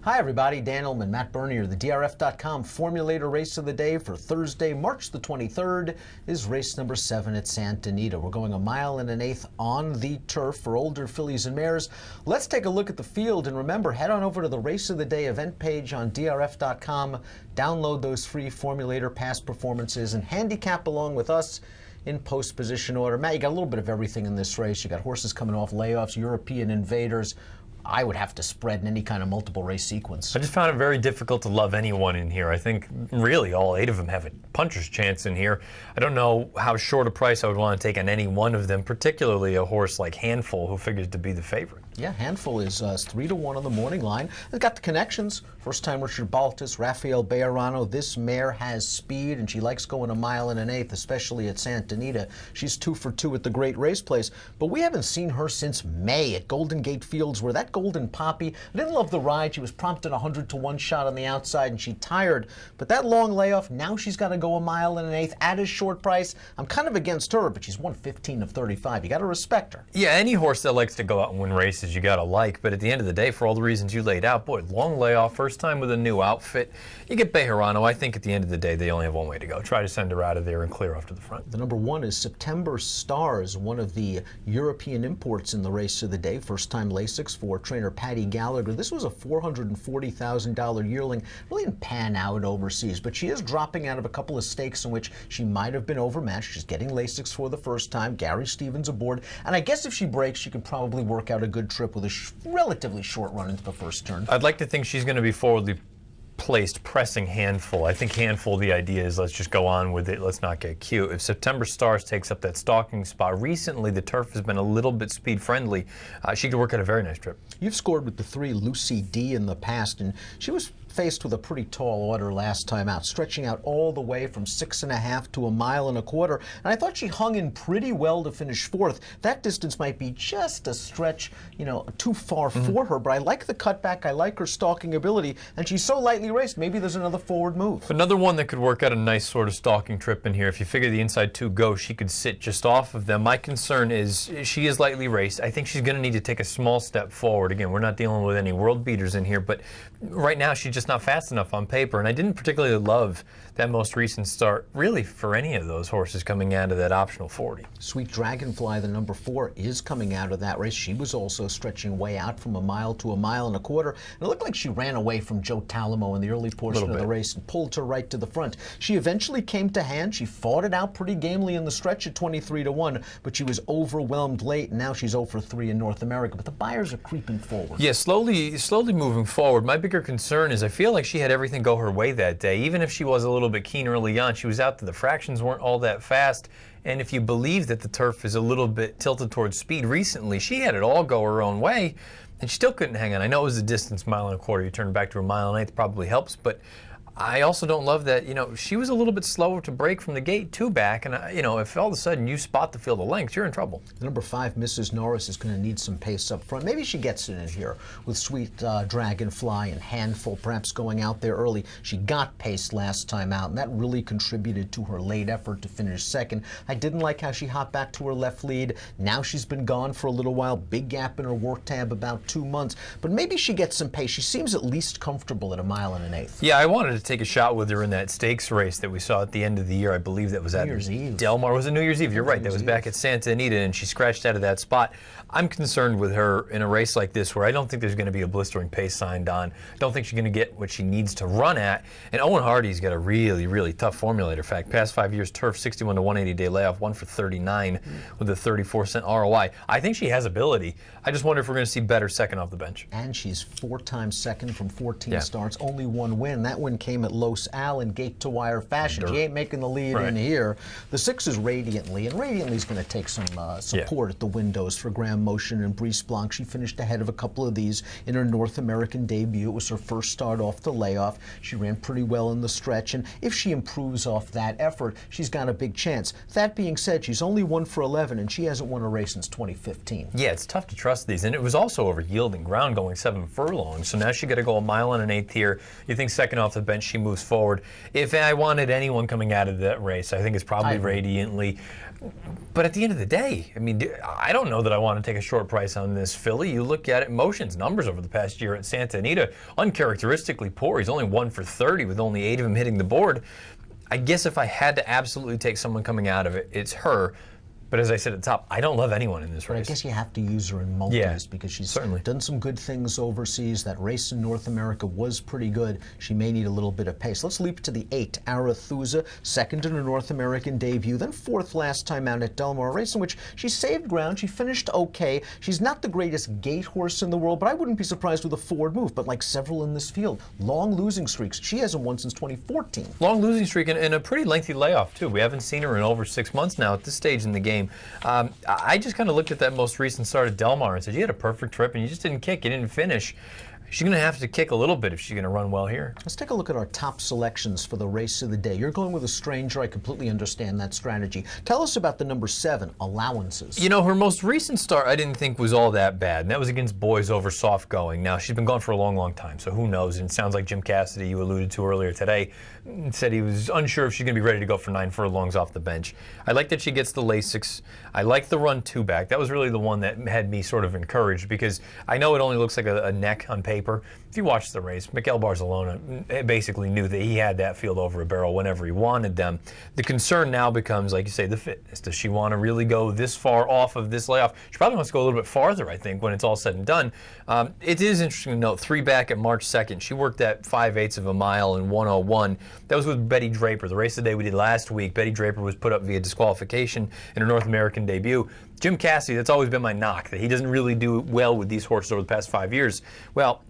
Hi everybody, Dan Illman, Matt Bernier, the DRF.com Formulator Race of the Day for Thursday, March the 23rd is race number 7 at Santa Anita. We're going 1 1/8 miles on the turf for older fillies and mares. Let's take a look at the field, and remember, head on over to the Race of the Day event page on DRF.com, download those free Formulator past performances, and handicap along with us in post position order. Matt, you got a little bit of everything in this race. You got horses coming off layoffs, European invaders. I would have to spread in any kind of multiple race sequence. I just found it very difficult to love anyone in here. I think really all 8 of them have a puncher's chance in here. I don't know how short a price I would want to take on any one of them, particularly a horse like Handful, who figures to be the favorite. Yeah, Handful is 3-1 on the morning line. They've got the connections. First time Richard Baltas, Rafael Bejarano. This mare has speed, and she likes going 1 1/8 miles, especially at Santa Anita. She's 2 for 2 at the Great Race Place, but we haven't seen her since May at Golden Gate Fields, where that Golden Poppy, I didn't love the ride. She was prompted 100-to-1 shot on the outside, and she tired. But that long layoff, now she's got to go 1 1/8 miles at a short price. I'm kind of against her, but she's won 15 of 35. You got to respect her. Yeah, any horse that likes to go out and win races, you got to like. But at the end of the day, for all the reasons you laid out, boy, long layoff, first time with a new outfit. You get Bejarano. I think at the end of the day, they only have one way to go. Try to send her out of there and clear off to the front. The number 1 is September Stars, one of the European imports in the Race of the Day. First time Lasix for trainer Paddy Gallagher. This was a $440,000 yearling. Really didn't pan out overseas, but she is dropping out of a couple of stakes in which she might have been overmatched. She's getting Lasix for the first time. Gary Stevens aboard. And I guess if she breaks, she can probably work out a good trip with a relatively short run into the first turn. I'd like to think she's going to be forwardly placed pressing Handful. I think Handful, the idea is let's just go on with it. Let's not get cute. If September Stars takes up that stalking spot, recently the turf has been a little bit speed friendly. She could work out a very nice trip. You've scored with the 3 Lucy D in the past, and she was faced with a pretty tall order last time out, stretching out all the way from 6.5 to 1.25 miles. And I thought she hung in pretty well to finish 4th. That distance might be just a stretch, too far for her, but I like the cutback. I like her stalking ability, and she's so lightly raced. Maybe there's another forward move. Another one that could work out a nice sort of stalking trip in here. If you figure the inside 2 go, she could sit just off of them. My concern is she is lightly raced. I think she's going to need to take a small step forward. Again, we're not dealing with any world beaters in here, but right now she's just not fast enough on paper, and I didn't particularly love that most recent start, really, for any of those horses coming out of that optional 40. Sweet Dragonfly, the number 4, is coming out of that race. She was also stretching way out from 1 mile to 1.25 miles. And it looked like she ran away from Joe Talamo in the early portion of the race and pulled her right to the front. She eventually came to hand. She fought it out pretty gamely in the stretch at 23-1, but she was overwhelmed late, and now she's 0 for 3 in North America. But the buyers are creeping forward. Yeah, slowly moving forward. My bigger concern is I feel like she had everything go her way that day. Even if she was a little bit keen early on, she was out there. The fractions weren't all that fast. And if you believe that the turf is a little bit tilted towards speed recently, she had it all go her own way, and she still couldn't hang on. I know it was a distance, 1.25 miles. You turn back to 1 1/8 miles probably helps, but I also don't love that, she was a little bit slower to break from the gate, 2 back, and, if all of a sudden you spot the field of length, you're in trouble. The number 5, Mrs. Norris, is going to need some pace up front. Maybe she gets it in here with Sweet Dragonfly and Handful, perhaps going out there early. She got pace last time out, and that really contributed to her late effort to finish 2nd. I didn't like how she hopped back to her left lead. Now she's been gone for a little while. Big gap in her work tab, about 2 months. But maybe she gets some pace. She seems at least comfortable at 1 1/8 miles. Yeah, I wanted to take a shot with her in that stakes race that we saw at the end of the year. I believe that was at New Year's Eve. Del Mar. Was it New Year's Eve? You're right. That was back at Santa Anita, and she scratched out of that spot. I'm concerned with her in a race like this where I don't think there's going to be a blistering pace signed on. I don't think she's going to get what she needs to run at. And Owen Hardy's got a really, really tough formulator. In fact, past 5 years, turf 61 to 180 day layoff, 1 for 39 with a 34-cent ROI. I think she has ability. I just wonder if we're going to see better second off the bench. And she's 4 times second from 14 starts, only 1 win. That win came at Los Al in gate-to-wire fashion. She ain't making the lead in here. The 6 is Radiantly, and Radiantly's going to take some support at the windows for Graham Motion and Brice Blanc. She finished ahead of a couple of these in her North American debut. It was her first start off the layoff. She ran pretty well in the stretch, and if she improves off that effort, she's got a big chance. That being said, she's only 1 for 11, and she hasn't won a race since 2015. Yeah, it's tough to trust these, and it was also over yielding ground going 7 furlongs, so now she got to go 1.1 miles here. You think second off the bench bench, she moves forward. If I wanted anyone coming out of that race, I think it's probably Radiantly. But at the end of the day, I mean, I don't know that I want to take a short price on this filly. You look at it, Motion's numbers over the past year at Santa Anita, uncharacteristically poor. He's only 1 for 30 with only 8 of them hitting the board. I guess if I had to absolutely take someone coming out of it, it's her. But as I said at the top, I don't love anyone in this race. I guess you have to use her in multis because she's done some good things overseas. That race in North America was pretty good. She may need a little bit of pace. Let's leap to the 8, Arethusa, second in her North American debut, then 4th last time out at Del Mar, a race in which she saved ground. She finished okay. She's not the greatest gate horse in the world, but I wouldn't be surprised with a forward move. But like several in this field, long losing streaks. She hasn't won since 2014. Long losing streak and a pretty lengthy layoff, too. We haven't seen her in over 6 months now at this stage in the game. I just kind of looked at that most recent start at Del Mar and said, you had a perfect trip and you just didn't kick, you didn't finish. She's going to have to kick a little bit if she's going to run well here. Let's take a look at our top selections for the race of the day. You're going with a stranger. I completely understand that strategy. Tell us about the number 7, Allowances. You know, her most recent start I didn't think was all that bad, and that was against Boys over Soft Going. Now, she's been gone for a long, long time, so who knows? And it sounds like Jim Cassidy, you alluded to earlier today, said he was unsure if she's going to be ready to go for 9 furlongs off the bench. I like that she gets the Lasix. I like the run 2-back. That was really the one that had me sort of encouraged because I know it only looks like a neck on paper. If you watch the race, Miguel Barcelona basically knew that he had that field over a barrel whenever he wanted them. The concern now becomes, like you say, the fitness. Does she want to really go this far off of this layoff? She probably wants to go a little bit farther, I think, when it's all said and done. It is interesting to note, 3-back at March 2nd. She worked at 5/8 of a mile in 1:01. That was with Betty Draper. The race of the day we did last week, Betty Draper was put up via disqualification in her North American debut. Jim Cassidy, that's always been my knock, that he doesn't really do well with these horses over the past 5 years. Well,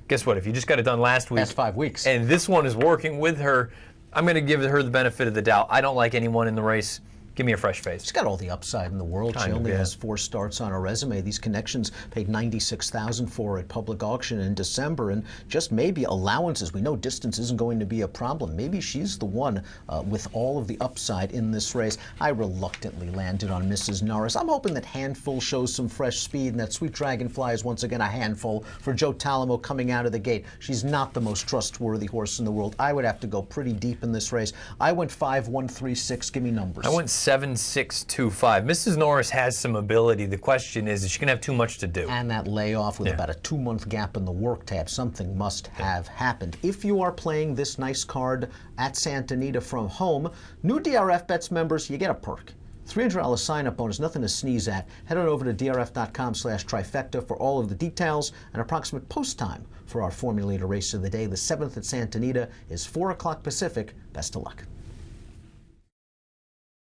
guess what? If you just got it done last week, past 5 weeks, and this one is working with her, I'm going to give her the benefit of the doubt. I don't like anyone in the race. Give me a fresh face. She's got all the upside in the world. She only has 4 starts on her resume. These connections paid $96,000 for at public auction in December, and just maybe Allowances. We know distance isn't going to be a problem. Maybe she's the one with all of the upside in this race. I reluctantly landed on Mrs. Norris. I'm hoping that Handful shows some fresh speed, and that Sweet Dragonfly is once again a handful for Joe Talamo coming out of the gate. She's not the most trustworthy horse in the world. I would have to go pretty deep in this race. I went 5, 1, 3, 6. Give me numbers. I went 7, 6, 2, 5. Mrs. Norris has some ability. The question is she going to have too much to do? And that layoff with about a 2-month gap in the work tab, something must have happened. If you are playing this nice card at Santa Anita from home, new DRF Bets members, you get a perk. $300 sign-up bonus, nothing to sneeze at. Head on over to drf.com/trifecta for all of the details and approximate post time for our Formulator race of the day. The 7th at Santa Anita is 4 o'clock Pacific. Best of luck.